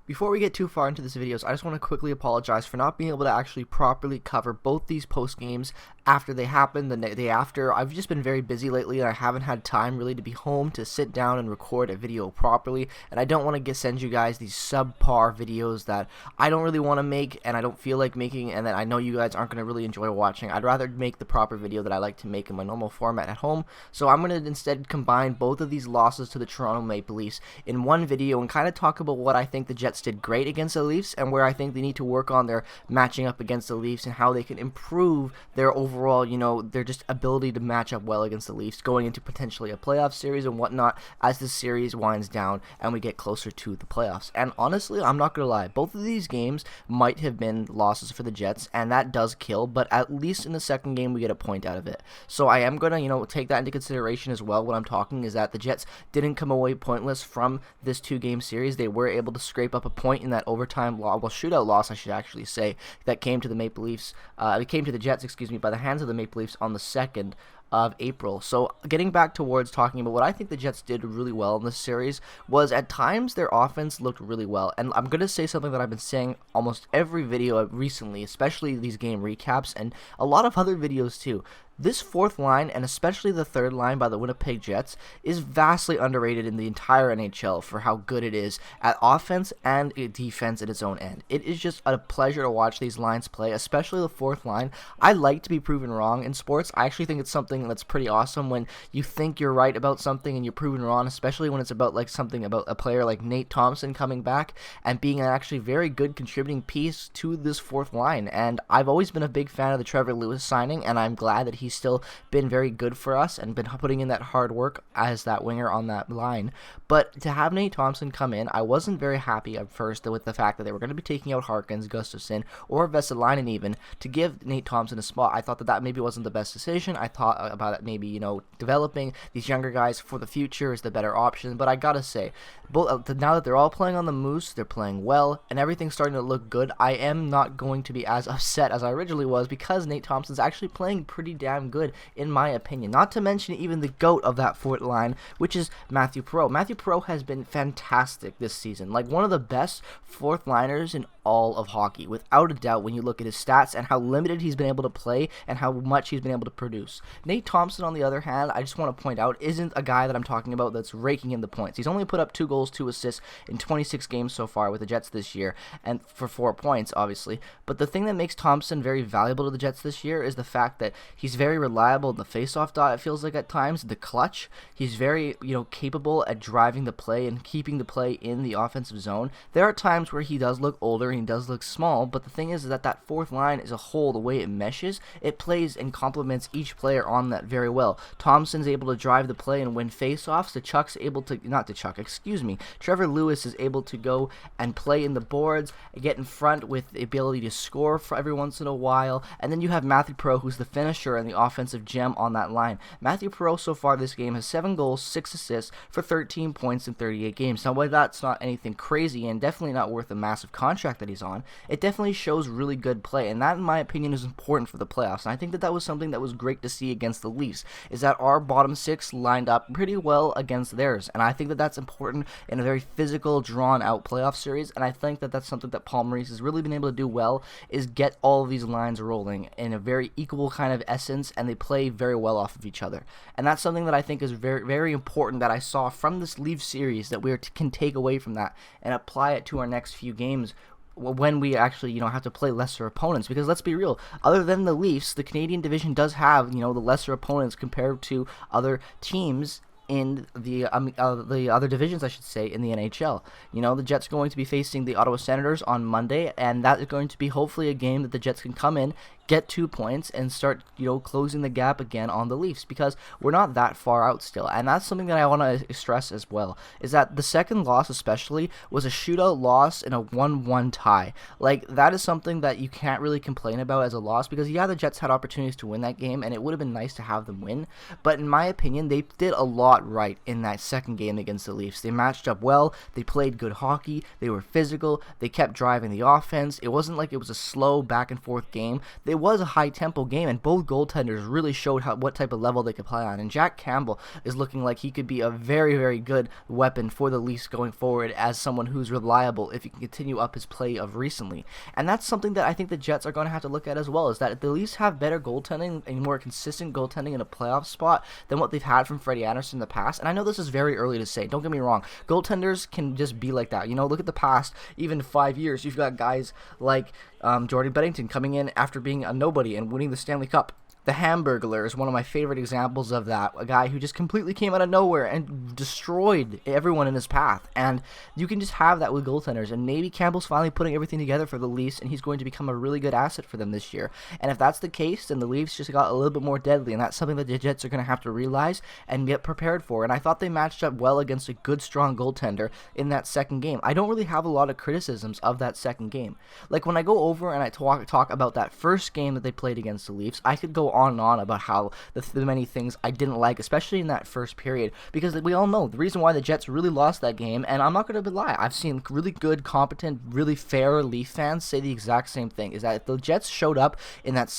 Before we get too far into this video, I just want to quickly apologize for not being able to actually properly cover both these post games after they happened, the day after. I've just been very busy lately and I haven't had time really to be home to sit down and record a video properly, and I don't want to send you guys these subpar videos that I don't really want to make and I don't feel like making, and that I know you guys aren't going to really enjoy watching. I'd rather make the proper video that I like to make in my normal format at home, so I'm going to instead combine both of these losses to the Toronto Maple Leafs in one video and kind of talk about what I think the Jets did great against the Leafs and where I think they need to work on their matching up against the Leafs and how they can improve their overall, their just ability to match up well against the Leafs going into potentially a playoff series and whatnot as the series winds down and we get closer to the playoffs. And honestly, I'm not going to lie, both of these games might have been losses for the Jets, and that does kill, but at least in the second game we get a point out of it. So I am going to, take that into consideration as well when I'm talking, is that the Jets didn't come away pointless from this two-game series. They were able to scrape up a point in that overtime shootout loss, I should actually say, that came to the Maple Leafs. It came to the Jets, by the hands of the Maple Leafs on the 2nd of April. So getting back towards talking about what I think the Jets did really well in this series was at times their offense looked really well. And I'm going to say something that I've been saying almost every video recently, especially these game recaps and a lot of other videos too. This fourth line, and especially the third line by the Winnipeg Jets, is vastly underrated in the entire NHL for how good it is at offense and defense at its own end. It is just a pleasure to watch these lines play, especially the fourth line. I like to be proven wrong in sports. I actually think it's something that's pretty awesome when you think you're right about something and you're proven wrong, especially when it's about something about a player like Nate Thompson coming back and being an actually very good contributing piece to this fourth line. And I've always been a big fan of the Trevor Lewis signing, and I'm glad that he's still been very good for us and been putting in that hard work as that winger on that line. But to have Nate Thompson come in, I wasn't very happy at first with the fact that they were going to be taking out Harkins, Gustafsson, or Vesalainen even to give Nate Thompson a spot. I thought that maybe wasn't the best decision. I thought about it maybe, developing these younger guys for the future is the better option. But I gotta say, now that they're all playing on the Moose, they're playing well, and everything's starting to look good, I am not going to be as upset as I originally was because Nate Thompson's actually playing pretty damn good in my opinion. Not to mention even the GOAT of that fourth line, which is Matthew Perreault. Matthew Perreault has been fantastic this season, like one of the best fourth liners in all of hockey, without a doubt, when you look at his stats and how limited he's been able to play and how much he's been able to produce. Nate Thompson, on the other hand, I just want to point out, isn't a guy that I'm talking about that's raking in the points. He's only put up 2 goals, 2 assists in 26 games so far with the Jets this year, and for 4 points, obviously. But the thing that makes Thompson very valuable to the Jets this year is the fact that he's very reliable in the faceoff dot, it feels like at times, the clutch. He's very, capable at driving the play and keeping the play in the offensive zone. There are times where he does look older and he does look small, but the thing is that fourth line as a whole, the way it meshes, it plays and complements each player on that very well. Thompson's able to drive the play and win faceoffs. Trevor Lewis is able to go and play in the boards, get in front with the ability to score for every once in a while, and then you have Matthew Perreault, who's the finisher and the offensive gem on that line. Matthew Perreault so far this game has 7 goals, 6 assists for 13 points in 38 games. Now, while that's not anything crazy and definitely not worth a massive contract that he's on, it definitely shows really good play, and that, in my opinion, is important for the playoffs. And I think that was something that was great to see against the Leafs, is that our bottom 6 lined up pretty well against theirs, and I think that that's important in a very physical, drawn-out playoff series, and I think that that's something that Paul Maurice has really been able to do well, is get all of these lines rolling in a very equal kind of essence, and they play very well off of each other. And that's something that I think is very, very important that I saw from this Leafs series that we can take away from that and apply it to our next few games when we actually, have to play lesser opponents. Because let's be real, other than the Leafs, the Canadian division does have, the lesser opponents compared to other teams in the other divisions, I should say, in the NHL. The Jets are going to be facing the Ottawa Senators on Monday, and that is going to be hopefully a game that the Jets can come in, get 2 points, and start, closing the gap again on the Leafs, because we're not that far out still. And that's something that I want to stress as well, is that the second loss especially was a shootout loss in a 1-1 tie. Like, that is something that you can't really complain about as a loss, because yeah, the Jets had opportunities to win that game, and it would have been nice to have them win, but in my opinion, they did a lot right in that second game against the Leafs. They matched up well, they played good hockey, they were physical, they kept driving the offense. It wasn't like it was a slow back and forth game. They was a high-tempo game, and both goaltenders really showed what type of level they could play on. And Jack Campbell is looking like he could be a very, very good weapon for the Leafs going forward as someone who's reliable if he can continue up his play of recently. And that's something that I think the Jets are going to have to look at as well, is that the Leafs have better goaltending and more consistent goaltending in a playoff spot than what they've had from Freddie Andersen in the past. And I know this is very early to say, don't get me wrong, goaltenders can just be like that. Look at the past, even 5 years, you've got guys like Jordan Bennington coming in after being a nobody and winning the Stanley Cup. The Hamburglar is one of my favorite examples of that. A guy who just completely came out of nowhere and destroyed everyone in his path. And you can just have that with goaltenders. And maybe Campbell's finally putting everything together for the Leafs, and he's going to become a really good asset for them this year. And if that's the case, then the Leafs just got a little bit more deadly. And that's something that the Jets are going to have to realize and get prepared for. And I thought they matched up well against a good, strong goaltender in that second game. I don't really have a lot of criticisms of that second game. Like when I go over and I talk about that first game that they played against the Leafs, I could go on and on about how the many things I didn't like, especially in that first period, because we all know the reason why the Jets really lost that game, and I'm not going to lie, I've seen really good, competent, really fair Leaf fans say the exact same thing, is that if the Jets showed up in that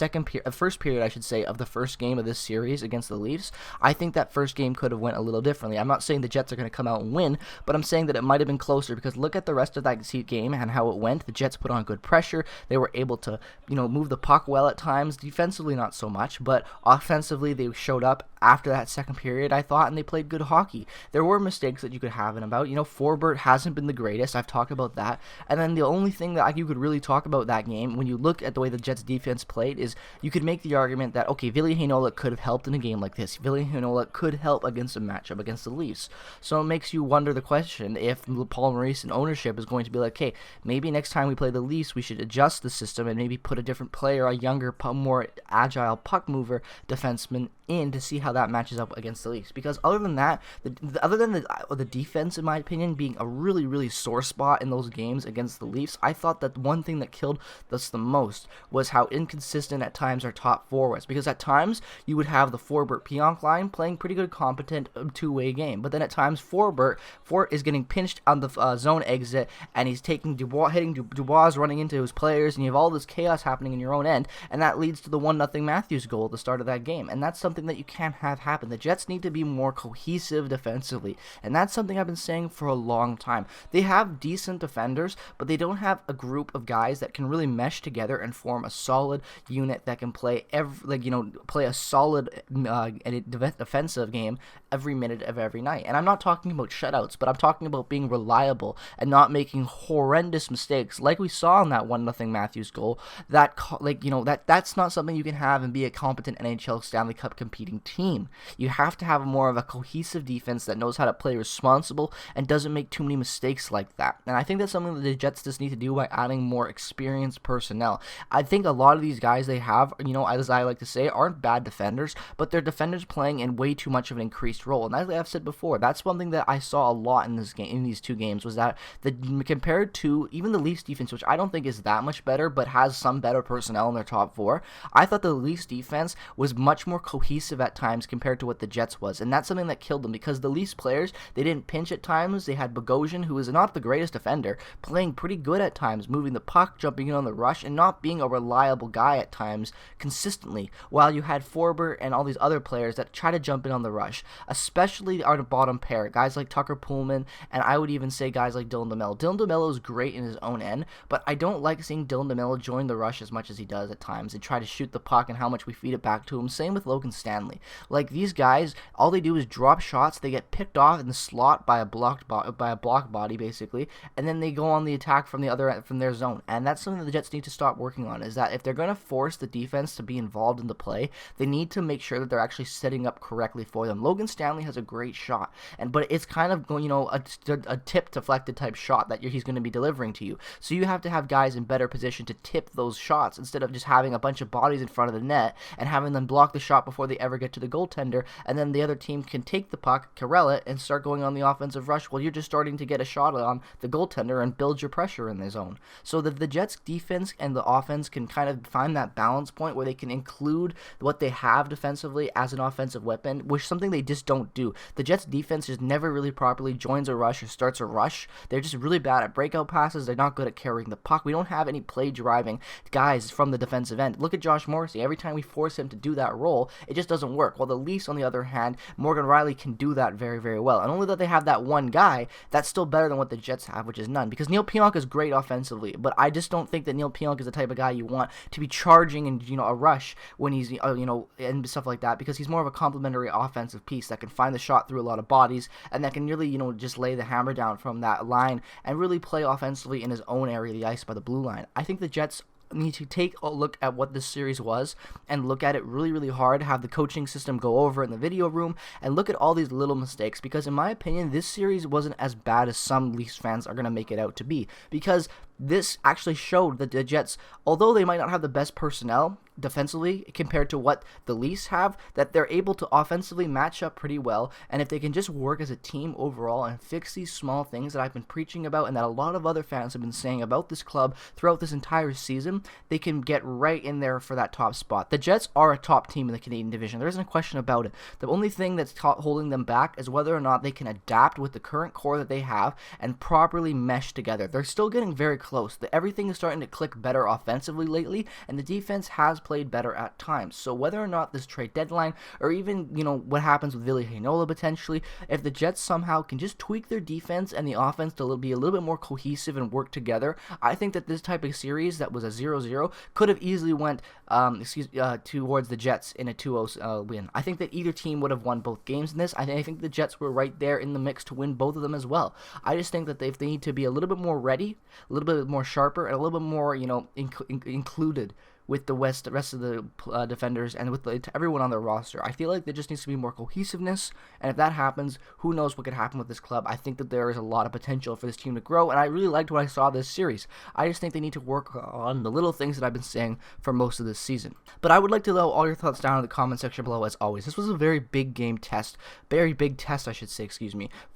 first period, I should say, of the first game of this series against the Leafs, I think that first game could have went a little differently. I'm not saying the Jets are going to come out and win, but I'm saying that it might have been closer, because look at the rest of that game and how it went. The Jets put on good pressure. They were able to, move the puck well at times, defensively not so much, but offensively they showed up after that second period, I thought, and they played good hockey. There were mistakes that you could have in about. Forbort hasn't been the greatest. I've talked about that. And then the only thing that you could really talk about that game, when you look at the way the Jets defense played, is you could make the argument that, okay, Ville Heinola could have helped in a game like this. Ville Heinola could help against a matchup against the Leafs. So it makes you wonder the question if Paul Maurice and ownership is going to be like, hey, maybe next time we play the Leafs, we should adjust the system and maybe put a different player, a younger, more agile puck mover defenseman in to see how that matches up against the Leafs. Because other than that, other than the defense, in my opinion, being a really, really sore spot in those games against the Leafs, I thought that one thing that killed us the most was how inconsistent at times our top four was. Because at times, you would have the Forbort-Pionk line playing pretty good, competent two-way game. But then at times, Forbort is getting pinched on the zone exit, and he's taking hitting Dubois, running into his players, and you have all this chaos happening in your own end, and that leads to the 1-0 Matthews goal at the start of that game. And that's something that you can't have happen. The Jets need to be more cohesive defensively, and that's something I've been saying for a long time. They have decent defenders, but they don't have a group of guys that can really mesh together and form a solid unit that can play play a solid defensive game every minute of every night. And I'm not talking about shutouts, but I'm talking about being reliable and not making horrendous mistakes like we saw in that 1-0 Matthews goal. That's not something you can have and be a competent NHL Stanley Cup competing team. You have to have more of a cohesive defense that knows how to play responsible and doesn't make too many mistakes like that. And I think that's something that the Jets just need to do by adding more experienced personnel. I think a lot of these guys they have, as I like to say, aren't bad defenders, but they're defenders playing in way too much of an increased role. And as I've said before, that's one thing that I saw a lot in this game, in these two games, was that compared to even the Leafs defense, which I don't think is that much better, but has some better personnel in their top four, I thought the Leafs defense was much more cohesive at times compared to what the Jets was. And that's something that killed them, because the Leafs players, they didn't pinch at times. They had Bogosian, who is not the greatest defender, playing pretty good at times, moving the puck, jumping in on the rush, and not being a reliable guy at times consistently, while you had Forbort and all these other players that try to jump in on the rush, especially our bottom pair, guys like Tucker Pullman, and I would even say guys like Dylan DeMello. Dylan DeMello is great in his own end, but I don't like seeing Dylan DeMello join the rush as much as he does at times and try to shoot the puck and how much we feed it back to him. Same with Logan Stanley. Like, these guys, all they do is drop shots, they get picked off in the slot by a block body, basically, and then they go on the attack from their zone. And that's something that the Jets need to stop working on, is that if they're going to force the defense to be involved in the play, they need to make sure that they're actually setting up correctly for them. Logan Stanley has a great shot, but it's kind of going, a tip deflected type shot that he's going to be delivering to you. So you have to have guys in better position to tip those shots instead of just having a bunch of bodies in front of the net and having them block the shot before they ever get to the goaltender, and then the other team can take the puck, corral it, and start going on the offensive rush. Well, you're just starting to get a shot on the goaltender and build your pressure in the zone. So that the Jets defense and the offense can kind of find that balance point where they can include what they have defensively as an offensive weapon, which is something they just don't do. The Jets defense just never really properly joins a rush or starts a rush. They're just really bad at breakout passes. They're not good at carrying the puck. We don't have any play driving guys from the defensive end. Look at Josh Morrissey. Every time we force him to do that role, it just doesn't work. While the Leafs, on the other hand, Morgan Riley can do that very, very well. And only that they have that one guy, that's still better than what the Jets have, which is none. Because Neil Pionk is great offensively, but I just don't think that Neil Pionk is the type of guy you want to be charging in, a rush when he's, and stuff like that, because he's more of a complementary offensive piece that can find the shot through a lot of bodies and that can really, just lay the hammer down from that line and really play offensively in his own area of the ice by the blue line. I think the Jets need to take a look at what this series was and look at it really, really hard, have the coaching system go over in the video room and look at all these little mistakes, because in my opinion, this series wasn't as bad as some Leafs fans are going to make it out to be, because this actually showed that the Jets, although they might not have the best personnel defensively compared to what the Leafs have, that they're able to offensively match up pretty well, and if they can just work as a team overall and fix these small things that I've been preaching about and that a lot of other fans have been saying about this club throughout this entire season, they can get right in there for that top spot. The Jets are a top team in the Canadian division. There isn't a question about it. The only thing that's holding them back is whether or not they can adapt with the current core that they have and properly mesh together. They're still getting very close. Everything is starting to click better offensively lately, and the defense has played better at times. So whether or not this trade deadline, or even, what happens with Ville Heinola potentially, if the Jets somehow can just tweak their defense and the offense to be a little bit more cohesive and work together, I think that this type of series that was a 0-0 could have easily went towards the Jets in a 2-0 win. I think that either team would have won both games in this. I think the Jets were right there in the mix to win both of them as well. I just think that they need to be a little bit more ready, a little bit more sharper, and a little bit more, included with the rest of the defenders and with everyone on their roster. I feel like there just needs to be more cohesiveness, and if that happens, who knows what could happen with this club. I think that there is a lot of potential for this team to grow, and I really liked what I saw this series. I just think they need to work on the little things that I've been saying for most of this season. But I would like to know all your thoughts down in the comment section below as always. This was a very big test, I should say,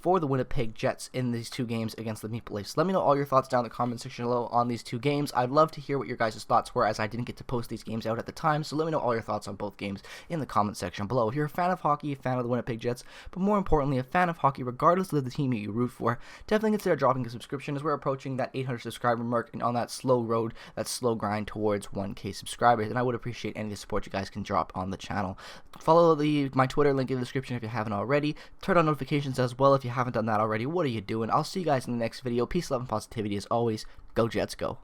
for the Winnipeg Jets in these two games against the Maple Leafs. Let me know all your thoughts down in the comment section below on these two games. I'd love to hear what your guys' thoughts were, as I didn't get to post these games out at the time, so let me know all your thoughts on both games in the comment section below. If you're a fan of hockey, a fan of the Winnipeg Jets, but more importantly, a fan of hockey regardless of the team you root for, definitely consider dropping a subscription, as we're approaching that 800 subscriber mark and on that slow road, that slow grind towards 1K subscribers, and I would appreciate any of the support you guys can drop on the channel. Follow my Twitter link in the description if you haven't already. Turn on notifications as well if you haven't done that already. What are you doing? I'll see you guys in the next video. Peace, love, and positivity as always. Go Jets, go.